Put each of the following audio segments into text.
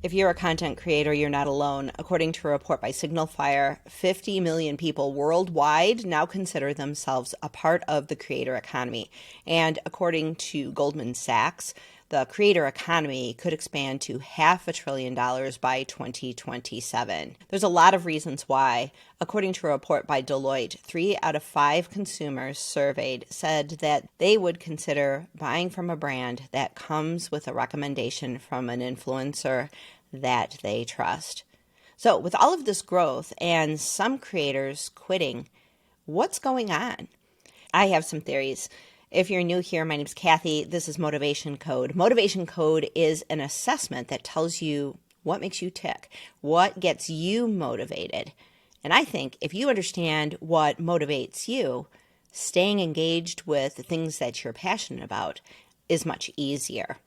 If you're a content creator, you're not alone. According to a report by Signal Fire, 50 million people worldwide now consider themselves a part of the creator economy. And according to Goldman Sachs, the creator economy could expand to $500 billion by 2027. There's a lot of reasons why. According to a report by Deloitte, 3 out of 5 consumers surveyed said that they would consider buying from a brand that comes with a recommendation from an influencer that they trust. So with all of this growth and some creators quitting, what's going on? I have some theories. If you're new here, my name is Kathy. This is Motivation Code. Motivation Code is an assessment that tells you what makes you tick, what gets you motivated. And I think if you understand what motivates you, staying engaged with the things that you're passionate about is much easier.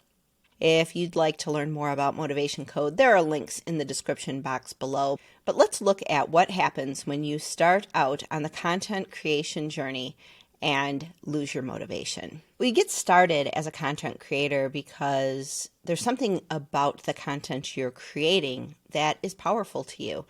If you'd like to learn more about Motivation Code, there are links in the description box below. But let's look at what happens when you start out on the content creation journey and lose your motivation. We get started as a content creator because there's something about the content you're creating that is powerful to you.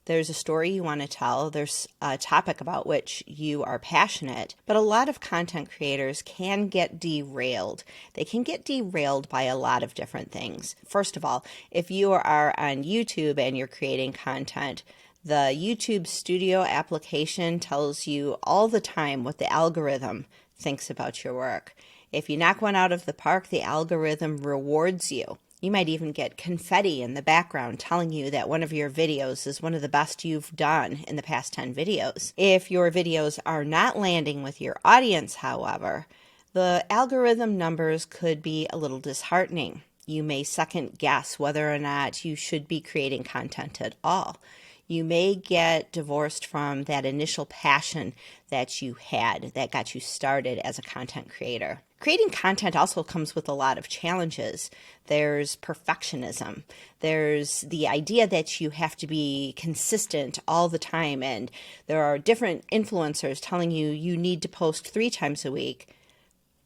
There's a story you want to tell, there's a topic about which you are passionate, but a lot of content creators can get derailed. They can get derailed by a lot of different things. First of all, if you are on YouTube and you're creating content, the YouTube Studio application tells you all the time what the algorithm thinks about your work. If you knock one out of the park, the algorithm rewards you. You might even get confetti in the background telling you that one of your videos is one of the best you've done in the past 10 videos. If your videos are not landing with your audience, however, the algorithm numbers could be a little disheartening. You may second guess whether or not you should be creating content at all. You may get divorced from that initial passion that you had that got you started as a content creator. Creating content also comes with a lot of challenges. There's perfectionism. There's the idea that you have to be consistent all the time, and there are different influencers telling you you need to post 3 times a week,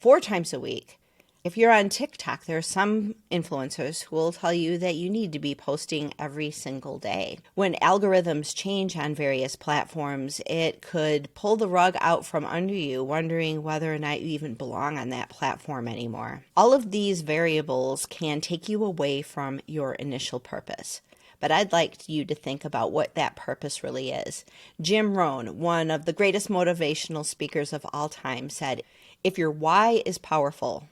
4 times a week. If you're on TikTok, there are some influencers who will tell you that you need to be posting every single day. When algorithms change on various platforms, it could pull the rug out from under you, wondering whether or not you even belong on that platform anymore. All of these variables can take you away from your initial purpose. But I'd like you to think about what that purpose really is. Jim Rohn, one of the greatest motivational speakers of all time, said, "If your why is powerful,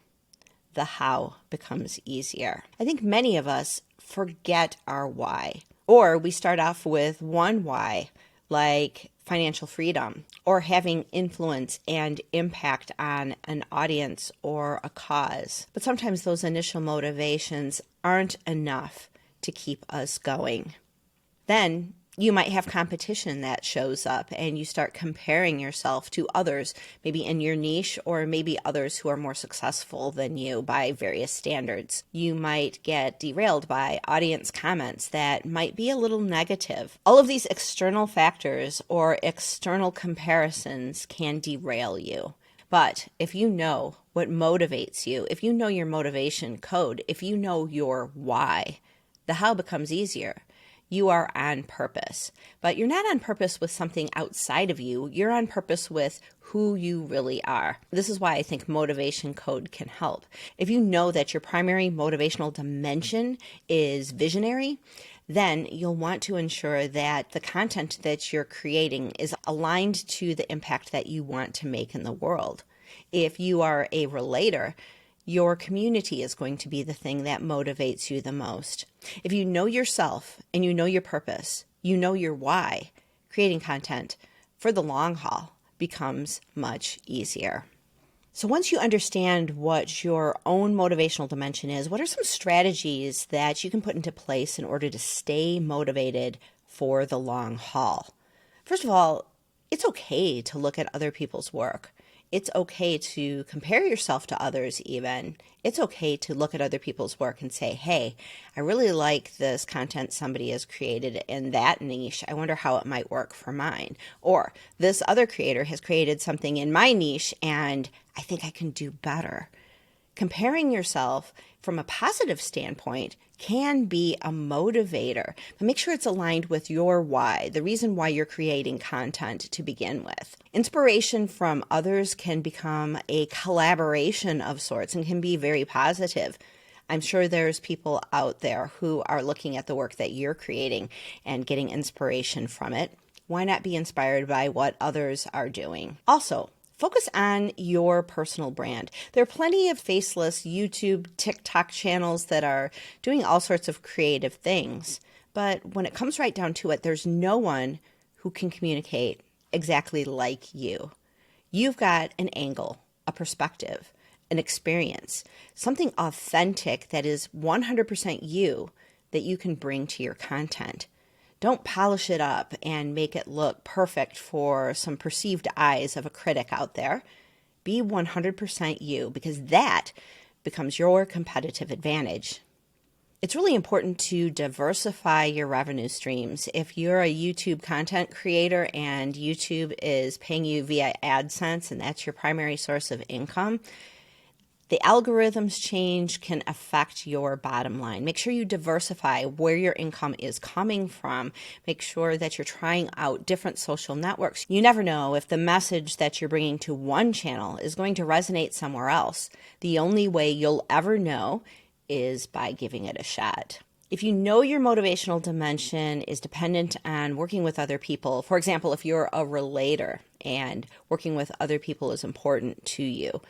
the how becomes easier." I think many of us forget our why, or we start off with one why, like financial freedom or having influence and impact on an audience or a cause. But sometimes those initial motivations aren't enough to keep us going. Then you might have competition that shows up and you start comparing yourself to others, maybe in your niche or maybe others who are more successful than you by various standards. You might get derailed by audience comments that might be a little negative. All of these external factors or external comparisons can derail you. But if you know what motivates you, if you know your motivation code, if you know your why, the how becomes easier. You are on purpose, but you're not on purpose with something outside of you. You're on purpose with who you really are. This is why I think Motivation Code can help. If you know that your primary motivational dimension is visionary, then you'll want to ensure that the content that you're creating is aligned to the impact that you want to make in the world. If you are a relator, your community is going to be the thing that motivates you the most. If you know yourself and you know your purpose, you know your why, creating content for the long haul becomes much easier. So once you understand what your own motivational dimension is, what are some strategies that you can put into place in order to stay motivated for the long haul? First of all, it's okay to look at other people's work. It's okay to compare yourself to others even. It's okay to look at other people's work and say, hey, I really like this content somebody has created in that niche. I wonder how it might work for mine. Or this other creator has created something in my niche and I think I can do better. Comparing yourself from a positive standpoint, can be a motivator, but make sure it's aligned with your why, the reason why you're creating content to begin with. Inspiration from others can become a collaboration of sorts and can be very positive. I'm sure there's people out there who are looking at the work that you're creating and getting inspiration from it. Why not be inspired by what others are doing? Also, focus on your personal brand. There are plenty of faceless YouTube, TikTok channels that are doing all sorts of creative things. But when it comes right down to it, there's no one who can communicate exactly like you. You've got an angle, a perspective, an experience, something authentic that is 100% you that you can bring to your content. Don't polish it up and make it look perfect for some perceived eyes of a critic out there. Be 100% you, because that becomes your competitive advantage. It's really important to diversify your revenue streams. If you're a YouTube content creator and YouTube is paying you via AdSense and that's your primary source of income, the algorithms change can affect your bottom line. Make sure you diversify where your income is coming from. Make sure that you're trying out different social networks. You never know if the message that you're bringing to one channel is going to resonate somewhere else. The only way you'll ever know is by giving it a shot. If you know your motivational dimension is dependent on working with other people, for example, if you're a relator and working with other people is important to you,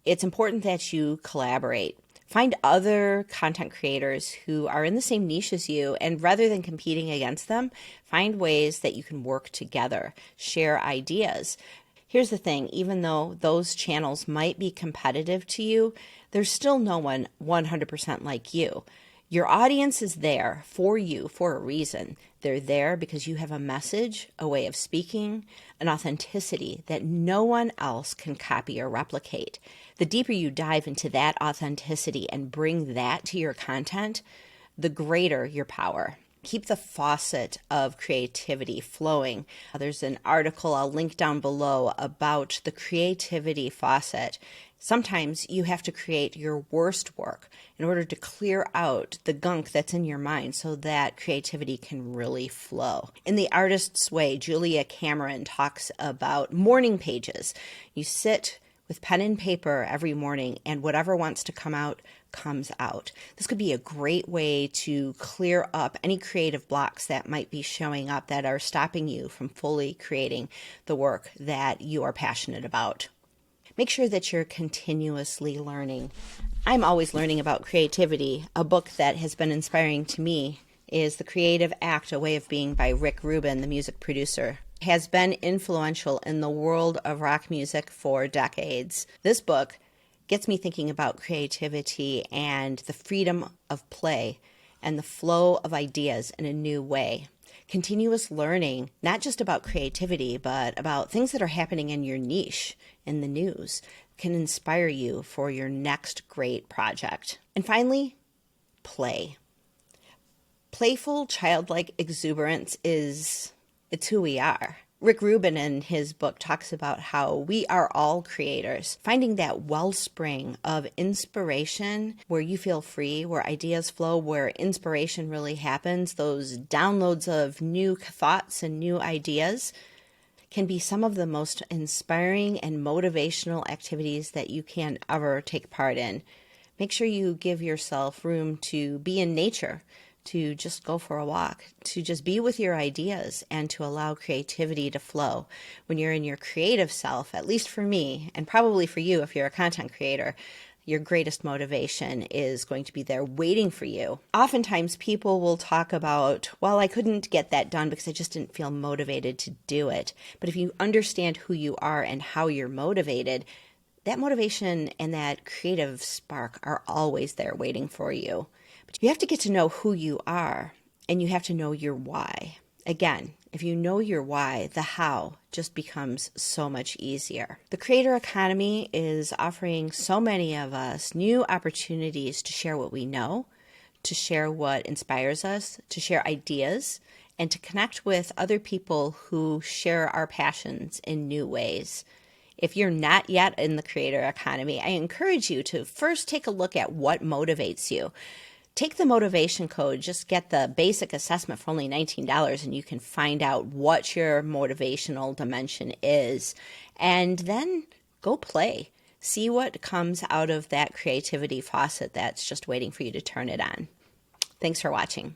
it's important that you collaborate. Find other content creators who are in the same niche as you, and rather than competing against them, find ways that you can work together, share ideas. Here's the thing, even though those channels might be competitive to you, there's still no one 100% like you. Your audience is there for you for a reason. They're there because you have a message, a way of speaking, an authenticity that no one else can copy or replicate. The deeper you dive into that authenticity and bring that to your content, the greater your power. Keep the faucet of creativity flowing. There's an article I'll link down below about the creativity faucet. Sometimes you have to create your worst work in order to clear out the gunk that's in your mind so that creativity can really flow. In The Artist's Way, Julia Cameron talks about morning pages. You sit with pen and paper every morning and whatever wants to come out comes out. This could be a great way to clear up any creative blocks that might be showing up that are stopping you from fully creating the work that you are passionate about. Make sure that you're continuously learning. I'm always learning about creativity. A book that has been inspiring to me is The Creative Act, A Way of Being by Rick Rubin, the music producer. Has been influential in the world of rock music for decades. This book gets me thinking about creativity and the freedom of play and the flow of ideas in a new way. Continuous learning, not just about creativity, but about things that are happening in your niche in the news, can inspire you for your next great project. And finally, play. Playful, childlike exuberance it's who we are. Rick Rubin in his book talks about how we are all creators. Finding that wellspring of inspiration where you feel free, where ideas flow, where inspiration really happens, those downloads of new thoughts and new ideas can be some of the most inspiring and motivational activities that you can ever take part in. Make sure you give yourself room to be in nature, to just go for a walk, to just be with your ideas and to allow creativity to flow. When you're in your creative self, at least for me, and probably for you if you're a content creator, your greatest motivation is going to be there waiting for you. Oftentimes people will talk about, well, I couldn't get that done because I just didn't feel motivated to do it. But if you understand who you are and how you're motivated, that motivation and that creative spark are always there waiting for you. But you have to get to know who you are, and you have to know your why. Again, if you know your why, the how just becomes so much easier. The creator economy is offering so many of us new opportunities to share what we know, to share what inspires us, to share ideas, and to connect with other people who share our passions in new ways. If you're not yet in the creator economy, I encourage you to first take a look at what motivates you. Take the motivation code, just get the basic assessment for only $19, and you can find out what your motivational dimension is. And then go play. See what comes out of that creativity faucet that's just waiting for you to turn it on. Thanks for watching.